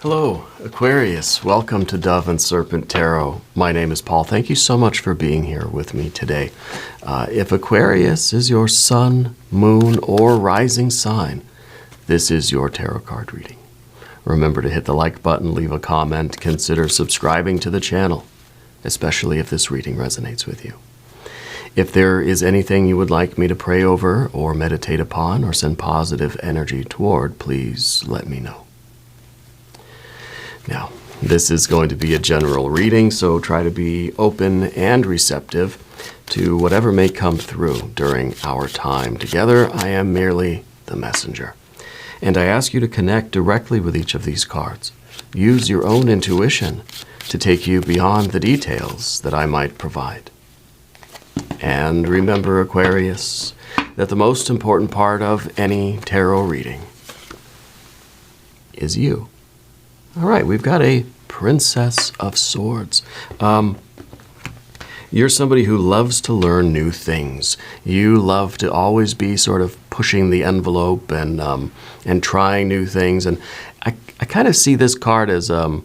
Hello, Aquarius. Welcome to Dove and Serpent Tarot. My name is Paul. Thank you so much for being here with me today. If Aquarius is your sun, moon, or rising sign, this is your tarot card reading. Remember to hit the like button, leave a comment, consider subscribing to the channel, especially if this reading resonates with you. If there is anything you would like me to pray over or meditate upon or send positive energy toward, please let me know. Now, this is going to be a general reading, so try to be open and receptive to whatever may come through during our time together. I am merely the messenger. And I ask you to connect directly with each of these cards. Use your own intuition to take you beyond the details that I might provide. And remember, Aquarius, that the most important part of any tarot reading is you. All right, we've got a Princess of Swords. You're somebody who loves to learn new things. You love to always be sort of pushing the envelope and trying new things. And I kind of see this card as a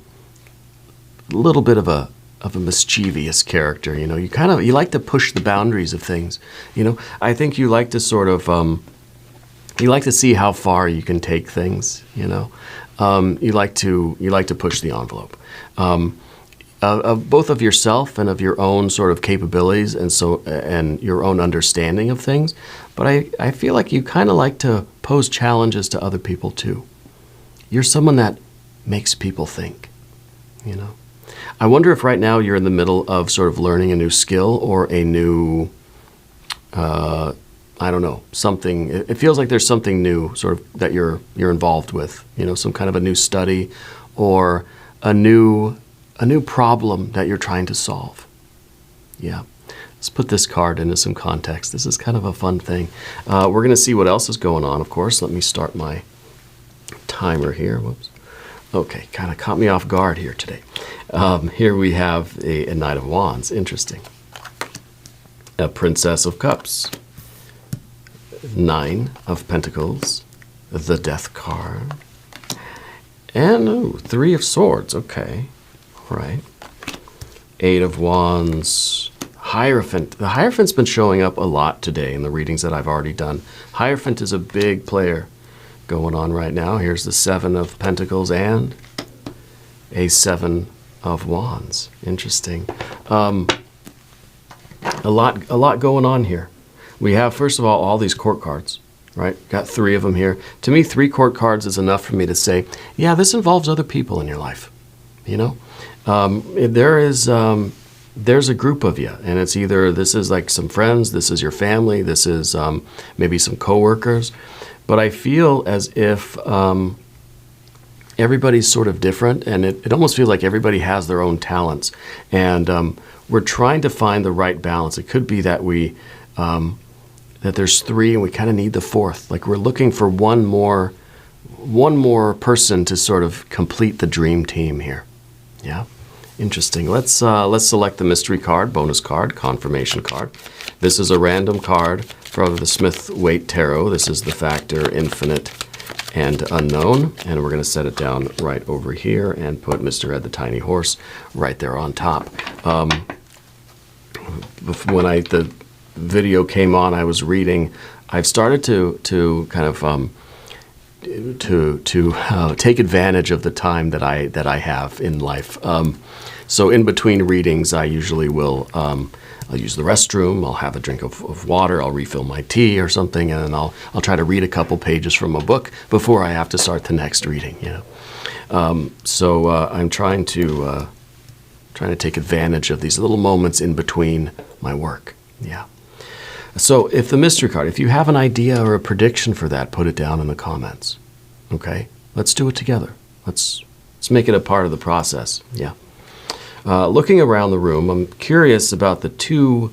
little bit of a mischievous character. You know, you like to push the boundaries of things. You know, I think you like to sort of you like to see how far you can take things. You know, you like to push the envelope. Of both of yourself and of your own sort of capabilities and your own understanding of things. But I feel like you kind of like to pose challenges to other people too. You're someone that makes people think, you know. I wonder if right now you're in the middle of sort of learning a new skill or a new, I don't know, something. It feels like there's something new sort of that you're involved with, you know, some kind of a new study or a new problem that you're trying to solve. Yeah. Let's put this card into some context. This is kind of a fun thing. We're going to see what else is going on, of course. Let me start my timer here. Whoops. Okay, kind of caught me off guard here today. Here we have a Knight of Wands. Interesting. A Princess of Cups. 9 of Pentacles. The Death card. And 3 of Swords. Okay. Right. 8 of Wands, Hierophant. The Hierophant's been showing up a lot today in the readings that I've already done. Hierophant is a big player going on right now. Here's the 7 of Pentacles and a 7 of Wands. Interesting. A lot going on here. We have, first of all these court cards, right? Got 3 of them here. To me, 3 court cards is enough for me to say, yeah, this involves other people in your life, you know? There's a group of you, and it's either this is like some friends, this is your family, this is maybe some coworkers, but I feel as if everybody's sort of different, and it almost feels like everybody has their own talents, and we're trying to find the right balance. It could be that that there's 3 and we kind of need the 4th, like we're looking for one more person to sort of complete the dream team here. Yeah, interesting. Let's select the mystery card, bonus card, confirmation card. This is a random card from the Smith-Waite Tarot. This is the factor infinite and unknown, and we're going to set it down right over here and put Mr. Ed the Tiny Horse right there on top. When the video came on, I was reading. I've started to kind of to take advantage of the time that I have in life. So in between readings, I usually will I'll use the restroom, I'll have a drink of water, I'll refill my tea or something, and then I'll try to read a couple pages from a book before I have to start the next reading. You know, so I'm trying to take advantage of these little moments in between my work. Yeah. So if the mystery card, if you have an idea or a prediction for that, put it down in the comments. Okay? Let's do it together. Let's make it a part of the process. Yeah. Looking around the room, I'm curious about the 2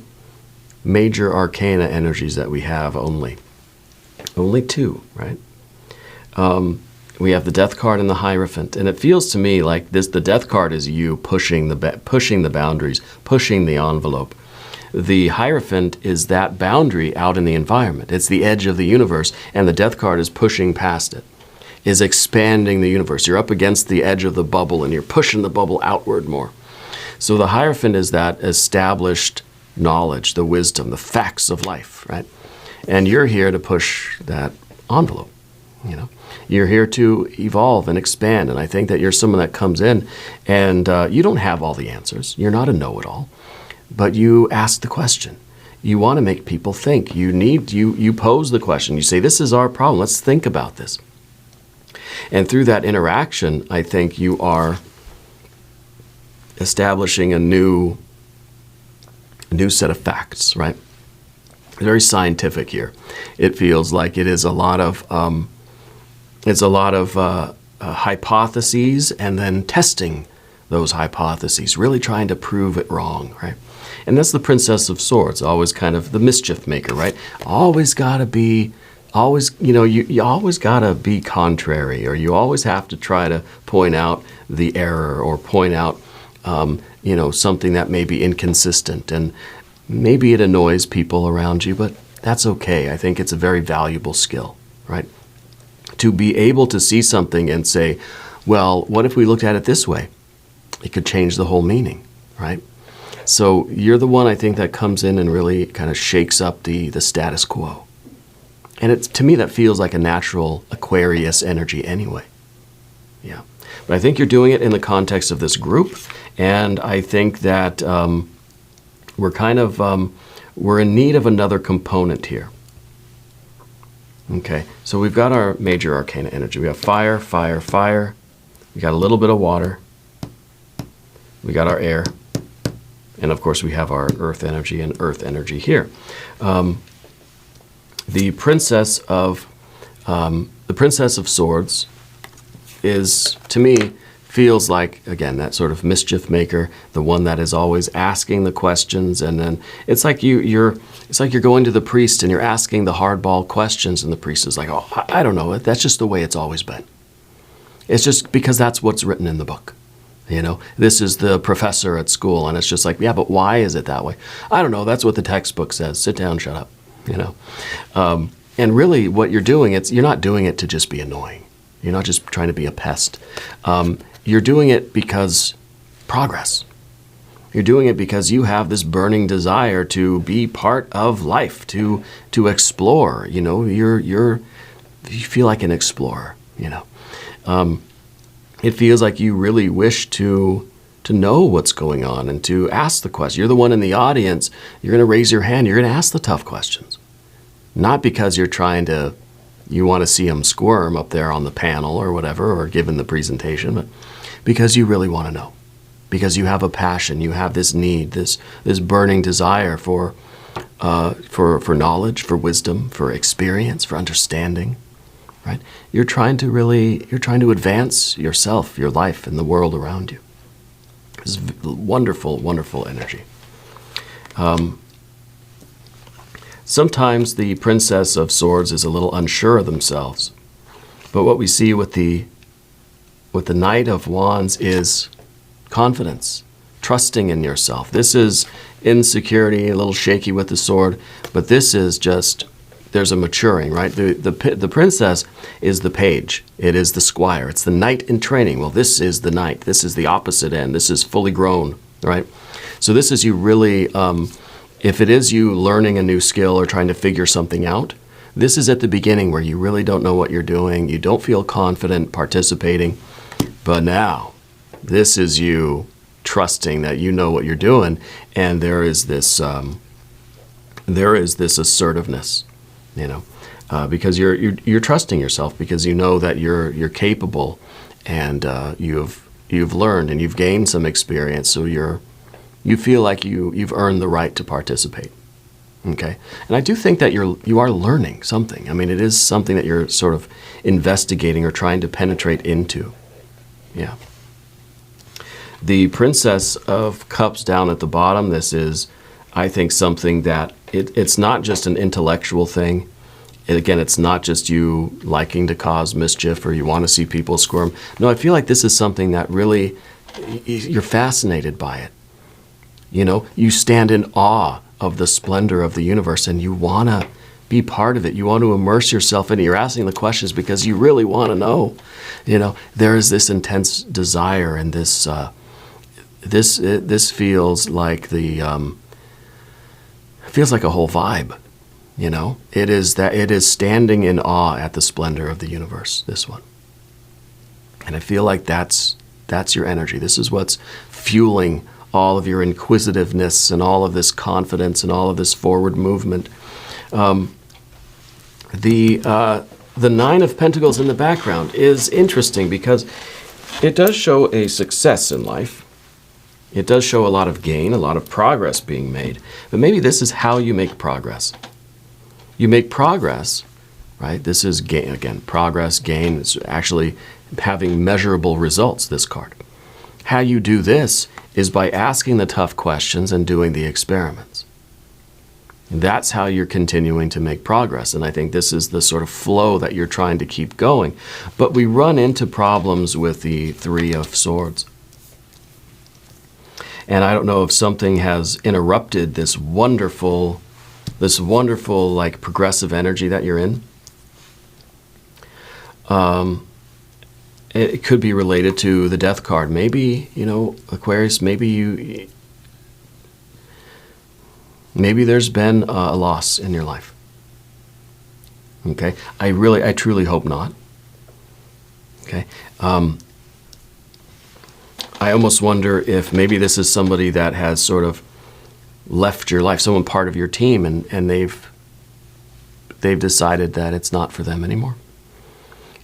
major arcana energies that we have only. Only 2, right? We have the Death card and the Hierophant, and it feels to me like the Death card is you pushing the boundaries, pushing the envelope. The Hierophant is that boundary out in the environment. It's the edge of the universe, and the Death card is pushing past it. is expanding the universe. You're up against the edge of the bubble and you're pushing the bubble outward more. So the Hierophant is that established knowledge, the wisdom, the facts of life, right? And you're here to push that envelope, you know. You're here to evolve and expand, and I think that you're someone that comes in and you don't have all the answers. You're not a know-it-all, but you ask the question. You want to make people think. You pose the question. You say, this is our problem. Let's think about this. And through that interaction, I think you are establishing a new set of facts, right? Very scientific here. It feels like it is a lot of hypotheses and then testing those hypotheses, really trying to prove it wrong, right? And that's the Princess of Swords, always kind of the mischief maker, right? You always gotta be contrary, or you always have to try to point out the error or point out, something that may be inconsistent. And maybe it annoys people around you, but that's okay. I think it's a very valuable skill, right? To be able to see something and say, well, what if we looked at it this way? It could change the whole meaning, right? So you're the one, I think, that comes in and really kind of shakes up the status quo. And to me, that feels like a natural Aquarius energy anyway. Yeah. But I think you're doing it in the context of this group, and I think that we're in need of another component here. Okay, so we've got our major arcana energy. We have fire, fire, fire. We got a little bit of water. We got our air. And of course we have our earth energy and earth energy here. The Princess of Swords is, to me, feels like, again, that sort of mischief maker, the one that is always asking the questions, and then it's like you're going to the priest and you're asking the hardball questions, and the priest is like, oh, I don't know, that's just the way it's always been. It's just because that's what's written in the book. This is the professor at school, and it's just like, yeah, but why is it that way? I don't know, that's what the textbook says. Sit down, shut up, And really what you're doing, you're not doing it to just be annoying. You're not just trying to be a pest. You're doing it because progress. You're doing it because you have this burning desire to be part of life, to explore. You feel like an explorer. It feels like you really wish to know what's going on and to ask the question. You're the one in the audience. You're going to raise your hand. You're going to ask the tough questions, not because you want to see them squirm up there on the panel or whatever, or given the presentation, but because you really want to know, because you have a passion, you have this need, this burning desire for knowledge, for wisdom, for experience, for understanding, right? You're trying to advance yourself, your life, and the world around you. This is wonderful, wonderful energy. Sometimes the Princess of Swords is a little unsure of themselves, but what we see with the Knight of Wands is confidence, trusting in yourself. This is insecurity, a little shaky with the sword, but this is just, there's a maturing, right? The princess is the page. It is the squire. It's the knight in training. Well, this is the knight. This is the opposite end. This is fully grown, right? So this is you really, if it is you learning a new skill or trying to figure something out, this is at the beginning where you really don't know what you're doing. You don't feel confident participating. But now, this is you trusting that you know what you're doing, and there is this assertiveness, because you're trusting yourself, because you know that you're capable, and you've learned and you've gained some experience, so you feel like you've earned the right to participate. Okay, and I do think that you are learning something. I mean, it is something that you're sort of investigating or trying to penetrate into. Yeah. The Princess of Cups down at the bottom, this is, I think, something that it's not just an intellectual thing. Again, it's not just you liking to cause mischief or you want to see people squirm. No, I feel like this is something that really, you're fascinated by it. You stand in awe of the splendor of the universe, and you want be part of it. You want to immerse yourself in it. You're asking the questions because you really want to know. There is this intense desire, and this feels like feels like a whole vibe. It is standing in awe at the splendor of the universe. This one, and I feel like that's your energy. This is what's fueling all of your inquisitiveness and all of this confidence and all of this forward movement. The Nine of Pentacles in the background is interesting because it does show a success in life. It does show a lot of gain, a lot of progress being made. But maybe this is how you make progress. You make progress, right? This is gain, again, progress, gain. It's actually having measurable results, this card. How you do this is by asking the tough questions and doing the experiments. That's how you're continuing to make progress. And I think this is the sort of flow that you're trying to keep going. But we run into problems with the Three of Swords. And I don't know if something has interrupted this wonderful like progressive energy that you're in. It could be related to the Death card. Maybe, Aquarius, maybe there's been a loss in your life. Okay? I truly hope not. Okay? I almost wonder if maybe this is somebody that has sort of left your life, someone part of your team, and they've decided that it's not for them anymore.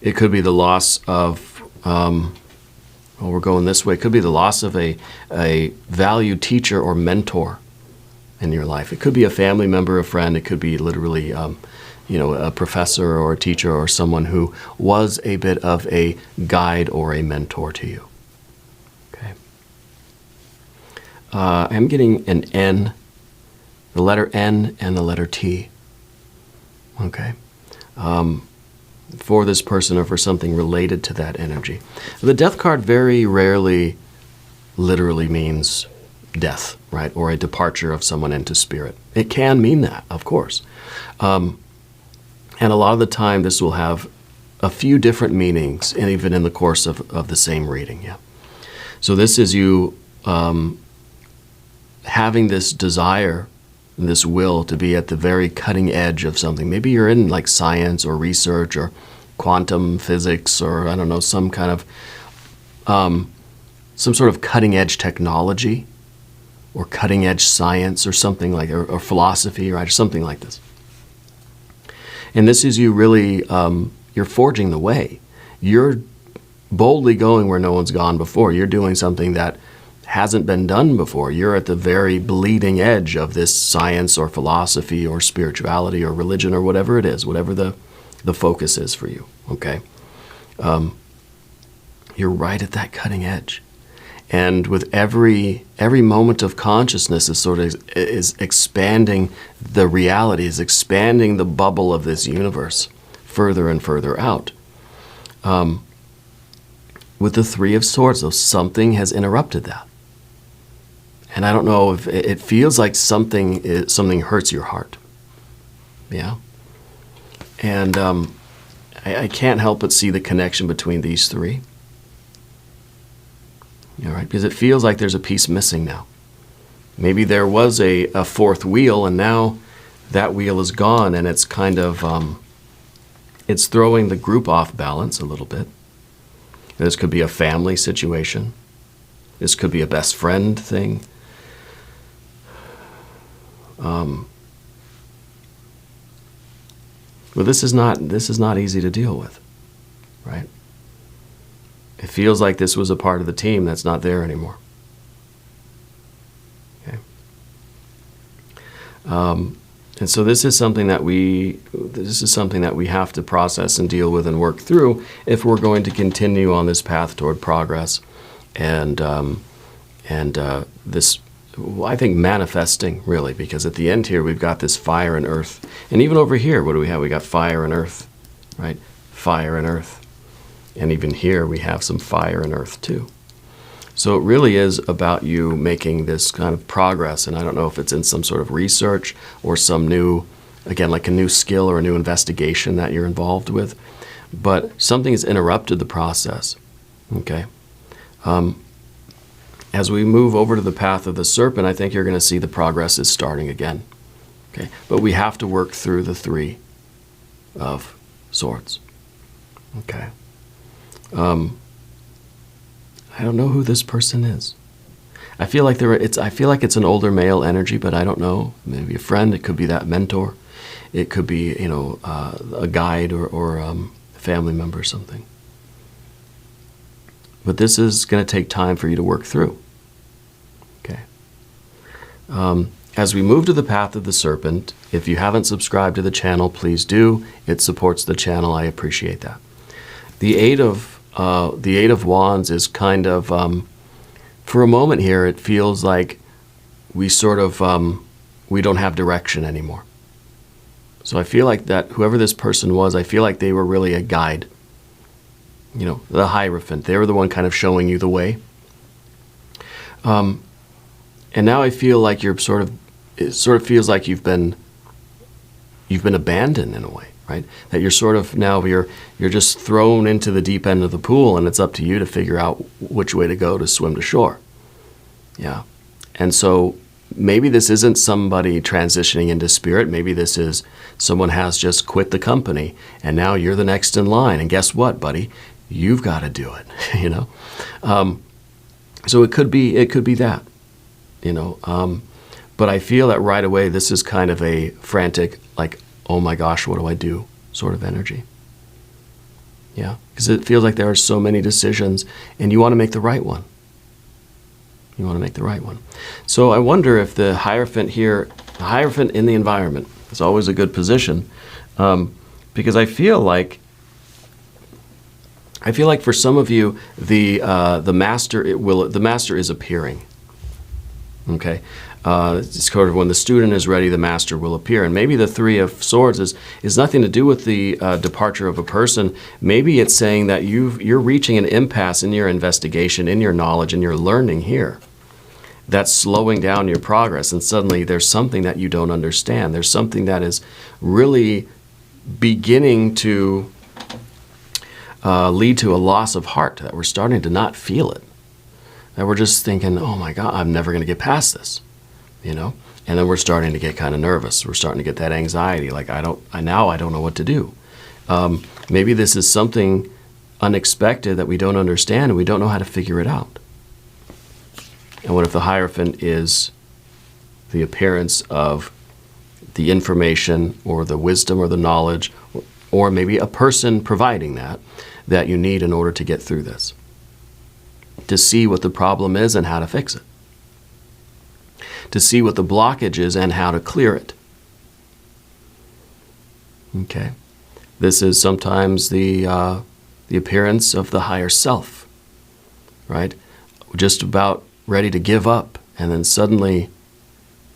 It could be the loss of, we're going this way. It could be the loss of a valued teacher or mentor in your life. It could be a family member, a friend. It could be literally, a professor or a teacher or someone who was a bit of a guide or a mentor to you. Okay. I'm getting an N, the letter N and the letter T. Okay. For this person or for something related to that energy. The Death card very rarely literally means death, right? Or a departure of someone into spirit. It can mean that, of course. And a lot of the time this will have a few different meanings, and even in the course of the same reading, yeah. So this is you having this desire, this will to be at the very cutting edge of something. Maybe you're in like science or research or quantum physics or I don't know, some kind of some sort of cutting edge technology or cutting edge science or something like, or philosophy, right, or something like this. And this is you really, you're forging the way. You're boldly going where no one's gone before. You're doing something that hasn't been done before. You're at the very bleeding edge of this science or philosophy or spirituality or religion or whatever it is, whatever the focus is for you, okay? You're right at that cutting edge. And with every moment of consciousness is expanding the reality, is expanding the bubble of this universe further and further out. With the Three of Swords, though, something has interrupted that. And I don't know if it feels like something hurts your heart. Yeah? And I can't help but see the connection between these three. All right, because it feels like there's a piece missing now. Maybe there was a fourth wheel, and now that wheel is gone, and it's kind of, it's throwing the group off balance a little bit. This could be a family situation. This could be a best friend thing. Well, this is not easy to deal with, right? It feels like this was a part of the team that's not there anymore. Okay. And so this is something that we have to process and deal with and work through if we're going to continue on this path toward progress and this, I think, manifesting really, because at the end here we've got this fire and earth, and even over here, what do we have? We got fire and earth, right? Fire and earth. And even here we have some fire and earth too. So it really is about you making this kind of progress, and I don't know if it's in some sort of research or some new again, like a new skill or a new investigation that you're involved with. But something has interrupted the process, okay? As we move over to the path of the serpent, I think you're going to see the progress is starting again, okay? But we have to work through the Three of Swords, okay? I don't know who this person is. I feel like it's an older male energy, but I don't know. Maybe a friend. It could be that mentor. It could be, you know, a guide or a family member or something. But this is going to take time for you to work through. Okay. As we move to the path of the serpent, if you haven't subscribed to the channel, please do. It supports the channel. I appreciate that. The Eight of Wands is kind of, for a moment here, it feels like we sort of, we don't have direction anymore. So I feel like that whoever this person was, I feel like they were really a guide. You know, the Hierophant. They were the one kind of showing you the way. And now I feel like it sort of feels like you've been abandoned in a way, right? That you're sort of now you're just thrown into the deep end of the pool, and it's up to you to figure out which way to go to swim to shore. Yeah. And so maybe this isn't somebody transitioning into spirit. Maybe this is someone has just quit the company, and now you're the next in line. And guess what, buddy? You've got to do it, you know? So it could be that, you know? But I feel that right away, this is kind of a frantic, like, oh my gosh, what do I do sort of energy. Yeah, because it feels like there are so many decisions, and you want to make the right one. You want to make the right one. So I wonder if the Hierophant here, the Hierophant in the environment, is always a good position, because I feel like for some of you, the master is appearing. Okay, it's sort of when the student is ready, the master will appear. And maybe the Three of Swords is nothing to do with the departure of a person. Maybe it's saying that you're reaching an impasse in your investigation, in your knowledge, in your learning here. That's slowing down your progress, and suddenly there's something that you don't understand. There's something that is really beginning to lead to a loss of heart, that we're starting to not feel it. That we're just thinking, oh my God, I'm never going to get past this, you know? And then we're starting to get kind of nervous. We're starting to get that anxiety, like I don't know what to do. Maybe this is something unexpected that we don't understand, and we don't know how to figure it out. And what if the Hierophant is the appearance of the information or the wisdom or the knowledge, or maybe a person providing that you need in order to get through this, to see what the problem is and how to fix it, to see what the blockage is and how to clear it. Okay, this is sometimes the appearance of the higher self, right? Just about ready to give up, and then suddenly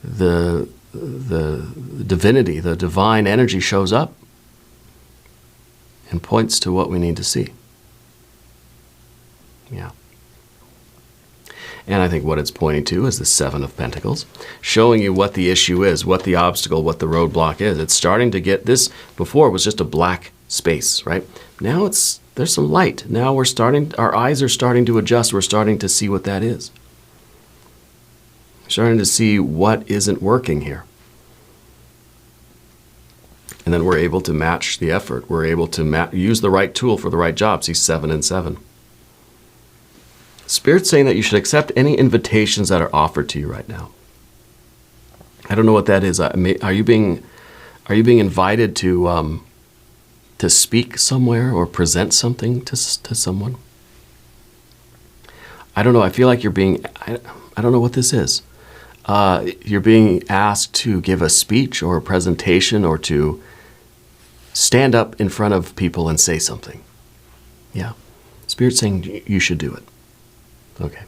the divinity, the divine energy shows up and points to what we need to see. Yeah. And I think what it's pointing to is the Seven of Pentacles, showing you what the issue is, what the obstacle, what the roadblock is. It's starting to get this. Before it was just a black space, right? Now there's some light. Now our eyes are starting to adjust. We're starting to see what that is. We're starting to see what isn't working here. And then we're able to match the effort. We're able to use the right tool for the right job. See, 7 and 7. Spirit's saying that you should accept any invitations that are offered to you right now. I don't know what that is. Are you being invited to speak somewhere or present something to someone? I don't know. I feel like you're being. I don't know what this is. You're being asked to give a speech or a presentation, or to stand up in front of people and say something. Yeah. Spirit's saying you should do it. Okay.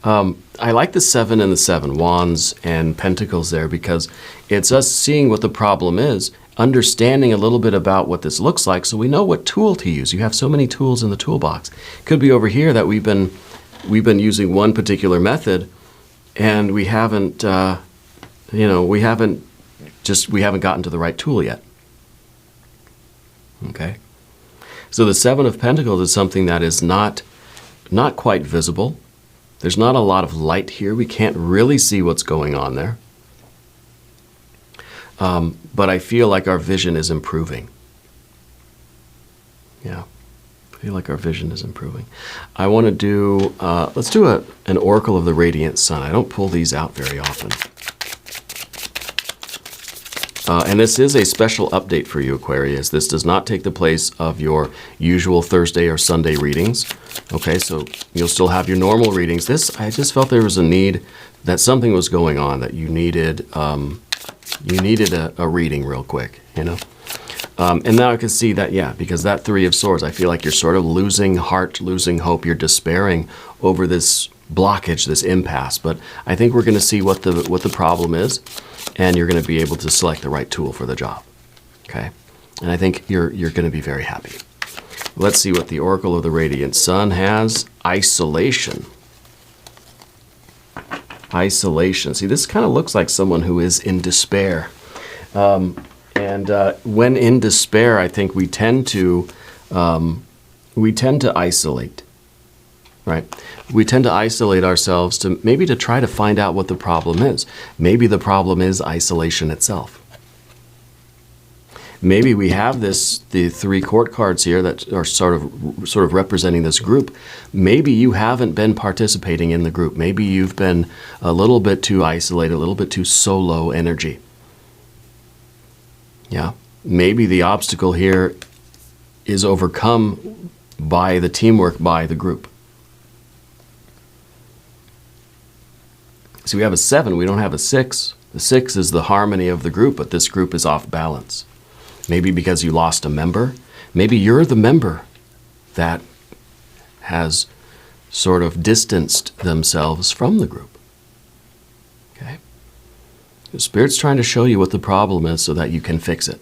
I like the 7 and the 7, Wands and Pentacles there, because it's us seeing what the problem is, understanding a little bit about what this looks like, so we know what tool to use. You have so many tools in the toolbox. Could be over here that we've been using one particular method, and we haven't Just we haven't gotten to the right tool yet. Okay? So the Seven of Pentacles is something that is not quite visible. There's not a lot of light here. We can't really see what's going on there. But I feel like our vision is improving. Yeah, I feel like our vision is improving. I want to do, let's do an Oracle of the Radiant Sun. I don't pull these out very often. And this is a special update for you, Aquarius. This does not take the place of your usual Thursday or Sunday readings. Okay, so you'll still have your normal readings. This, I just felt there was a need, that something was going on, that you needed a reading real quick, you know? And now I can see that, yeah, because that Three of Swords, I feel like you're sort of losing heart, losing hope. You're despairing over this blockage, this impasse. But I think we're going to see what the problem is, and you're going to be able to select the right tool for the job. Okay? And I think you're going to be very happy. Let's see what the Oracle of the Radiant Sun has. Isolation. Isolation. See, this kind of looks like someone who is in despair. And when in despair, I think we tend to isolate, right? We tend to isolate ourselves to maybe to try to find out what the problem is. Maybe the problem is isolation itself. Maybe we have the three court cards here that are sort of representing this group. Maybe you haven't been participating in the group. Maybe you've been a little bit too isolated, a little bit too solo energy. Yeah. Maybe the obstacle here is overcome by the teamwork, by the group. So we have a 7, we don't have a 6. The 6 is the harmony of the group, but this group is off balance. Maybe because you lost a member. Maybe you're the member that has sort of distanced themselves from the group. Okay? The Spirit's trying to show you what the problem is so that you can fix it.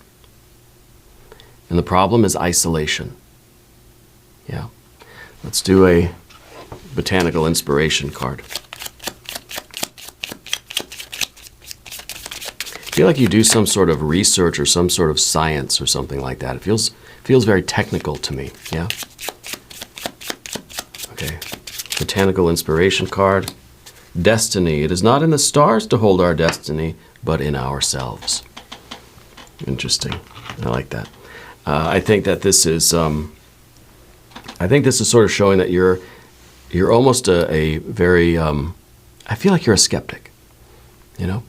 And the problem is isolation. Yeah. Let's do a botanical inspiration card. I feel like you do some sort of research or some sort of science or something like that. It feels very technical to me. Yeah. Okay. Botanical inspiration card. Destiny. It is not in the stars to hold our destiny, but in ourselves. Interesting. I like that. I think that this is. I think this is sort of showing that you're almost a very. I feel like you're a skeptic. You know.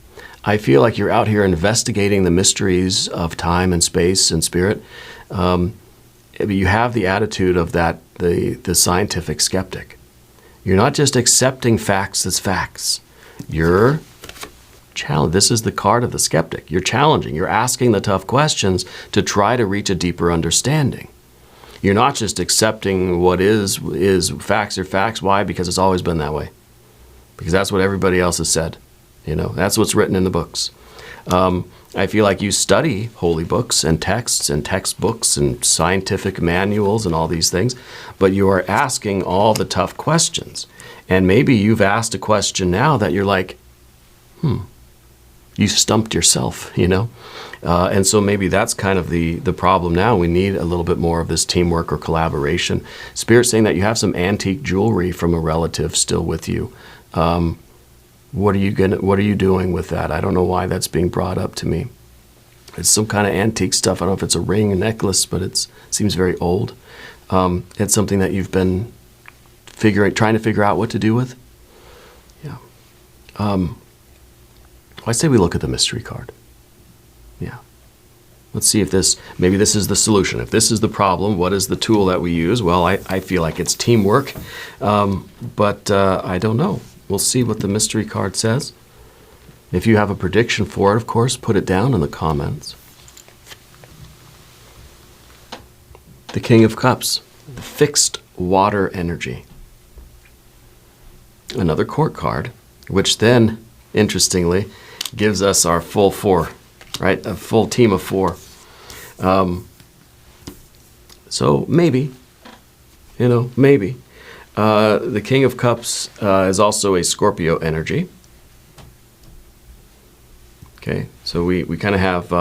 I feel like you're out here investigating the mysteries of time and space and spirit. You have the attitude of the scientific skeptic. You're not just accepting facts as facts. You're challenging. This is the card of the skeptic. You're challenging. You're asking the tough questions to try to reach a deeper understanding. You're not just accepting what is facts are facts. Why? Because it's always been that way. Because that's what everybody else has said. You know, that's what's written in the books. I feel like you study holy books and texts and textbooks and scientific manuals and all these things, but you are asking all the tough questions. And maybe you've asked a question now that you're like, you stumped yourself, you know? And so maybe that's kind of the problem now. We need a little bit more of this teamwork or collaboration. Spirit's saying that you have some antique jewelry from a relative still with you. What are you doing with that? I don't know why that's being brought up to me. It's some kind of antique stuff. I don't know if it's a ring, a necklace, but it seems very old. It's something that you've been trying to figure out what to do with. Yeah. I say we look at the mystery card. Yeah. Let's see if maybe this is the solution. If this is the problem, what is the tool that we use? Well, I feel like it's teamwork, but I don't know. We'll see what the mystery card says. If you have a prediction for it, of course, put it down in the comments. The King of Cups, the fixed water energy. Another court card, which then, interestingly, gives us our full 4, right? A full team of 4. So maybe, maybe. The King of Cups is also a Scorpio energy. Okay, So we kind of have,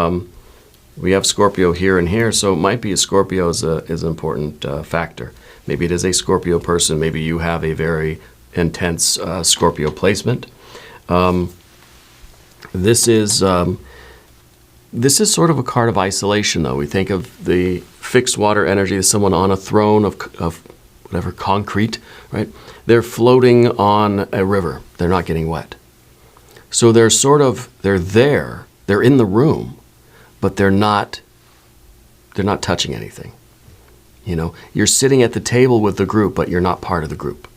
we have Scorpio here and here, so it might be a Scorpio is an important factor. Maybe it is a Scorpio person. Maybe you have a very intense Scorpio placement. This is sort of a card of isolation, though. We think of the fixed water energy as someone on a throne of whatever, concrete, right? They're floating on a river. They're not getting wet. So they're there, they're in the room, but they're not touching anything. You know, you're sitting at the table with the group, but you're not part of the group.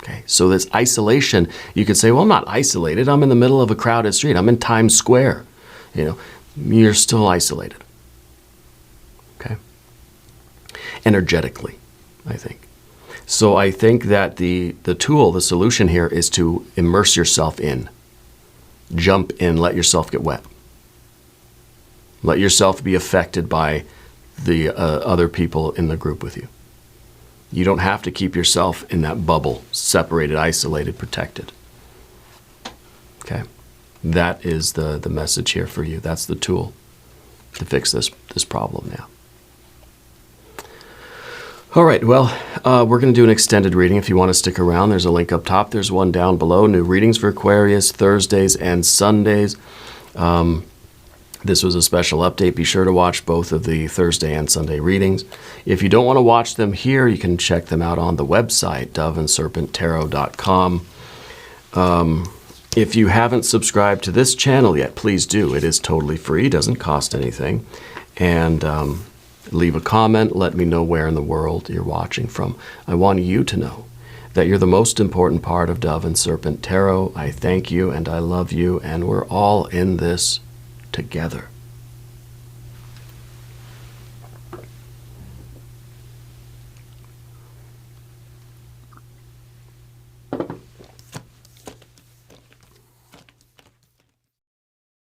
Okay, so this isolation, you could say, well, I'm not isolated. I'm in the middle of a crowded street. I'm in Times Square. You know, you're still isolated. Okay? Energetically, I think. So I think that the tool, the solution here is to immerse yourself in. Jump in, let yourself get wet. Let yourself be affected by the other people in the group with you. You don't have to keep yourself in that bubble, separated, isolated, protected. Okay? That is the message here for you. That's the tool to fix this problem now. All right, well, we're going to do an extended reading. If you want to stick around, there's a link up top. There's one down below. New readings for Aquarius, Thursdays and Sundays. This was a special update. Be sure to watch both of the Thursday and Sunday readings. If you don't want to watch them here, you can check them out on the website, doveandserpenttarot.com. If you haven't subscribed to this channel yet, please do. It is totally free, doesn't cost anything. And leave a comment. Let me know where in the world you're watching from. I want you to know that you're the most important part of Dove and Serpent Tarot. I thank you and I love you, and we're all in this together.